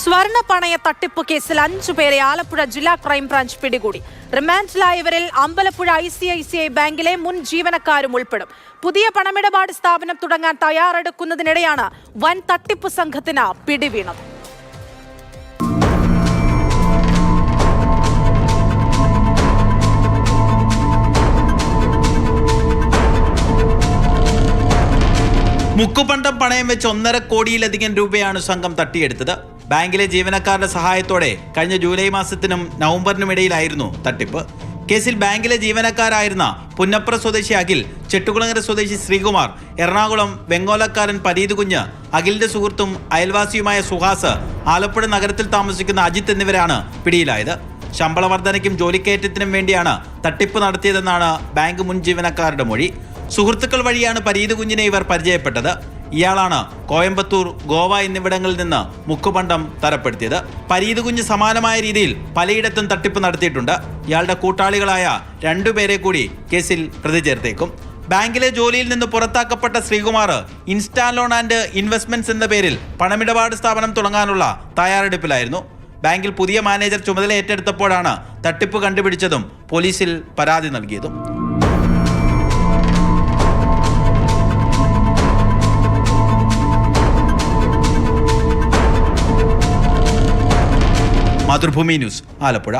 സ്വർണ്ണ പണയ തട്ടിപ്പ് കേസിൽ 5 പേരെ ആലപ്പുഴ ജില്ലാ ക്രൈംബ്രാഞ്ച് പിടികൂടി. റിമാൻഡിലായവരിൽ അമ്പലപ്പുഴ ICICI ബാങ്കിലെ മുൻ ജീവനക്കാരും ഉൾപ്പെടും. പുതിയ പണമിടപാട് സ്ഥാപനം തുടങ്ങാൻ തയ്യാറെടുക്കുന്നതിനിടെയാണ് വൻ തട്ടിപ്പ് സംഘത്തിന് പിടിവീണത്. മുക്കുപണ്ടം പണയം വെച്ച് 1.5 കോടിയിലധികം രൂപയാണ് സംഘം തട്ടിയെടുത്തത്. ബാങ്കിലെ ജീവനക്കാരുടെ സഹായത്തോടെ കഴിഞ്ഞ ജൂലൈ മാസത്തിനും നവംബറിനും ഇടയിലായിരുന്നു തട്ടിപ്പ്. കേസിൽ ബാങ്കിലെ ജീവനക്കാരായിരുന്ന പുന്നപ്ര സ്വദേശി അഖിൽ, ചെട്ടുകുളങ്ങര സ്വദേശി ശ്രീകുമാർ, എറണാകുളം വെങ്ങോലക്കാരൻ പരീത് കുഞ്ഞ്, അഖിലിന്റെ സുഹൃത്തും അയൽവാസിയുമായ സുഹാസ്, ആലപ്പുഴ നഗരത്തിൽ താമസിക്കുന്ന അജിത്ത് എന്നിവരാണ് പിടിയിലായത്. ശമ്പള വർധനയ്ക്കും ജോലിക്കയറ്റത്തിനും വേണ്ടിയാണ് തട്ടിപ്പ് നടത്തിയതെന്നാണ് ബാങ്ക് മുൻ ജീവനക്കാരുടെ മൊഴി. സുഹൃത്തുക്കൾ വഴിയാണ് പരീത് കുഞ്ഞിനെ ഇവർ പരിചയപ്പെട്ടത്. ഇയാളാണ് കോയമ്പത്തൂർ, ഗോവ എന്നിവിടങ്ങളിൽ നിന്ന് മുക്കുപണ്ടം തരപ്പെടുത്തിയത്. പരീത് കുഞ്ഞ് സമാനമായ രീതിയിൽ പലയിടത്തും തട്ടിപ്പ് നടത്തിയിട്ടുണ്ട്. ഇയാളുടെ കൂട്ടാളികളായ 2 പേരെ കൂടി കേസിൽ പ്രതി ചേർത്തേക്കും. ബാങ്കിലെ ജോലിയിൽ നിന്ന് പുറത്താക്കപ്പെട്ട Sreekumar insta loan and investments എന്ന പേരിൽ പണമിടപാട് സ്ഥാപനം തുടങ്ങാനുള്ള തയ്യാറെടുപ്പിലായിരുന്നു. ബാങ്കിൽ പുതിയ മാനേജർ ചുമതല ഏറ്റെടുത്തപ്പോഴാണ് തട്ടിപ്പ് കണ്ടുപിടിച്ചതും പോലീസിൽ പരാതി നൽകിയതും. മാതൃഭൂമി ന്യൂസ്, ആലപ്പുഴ.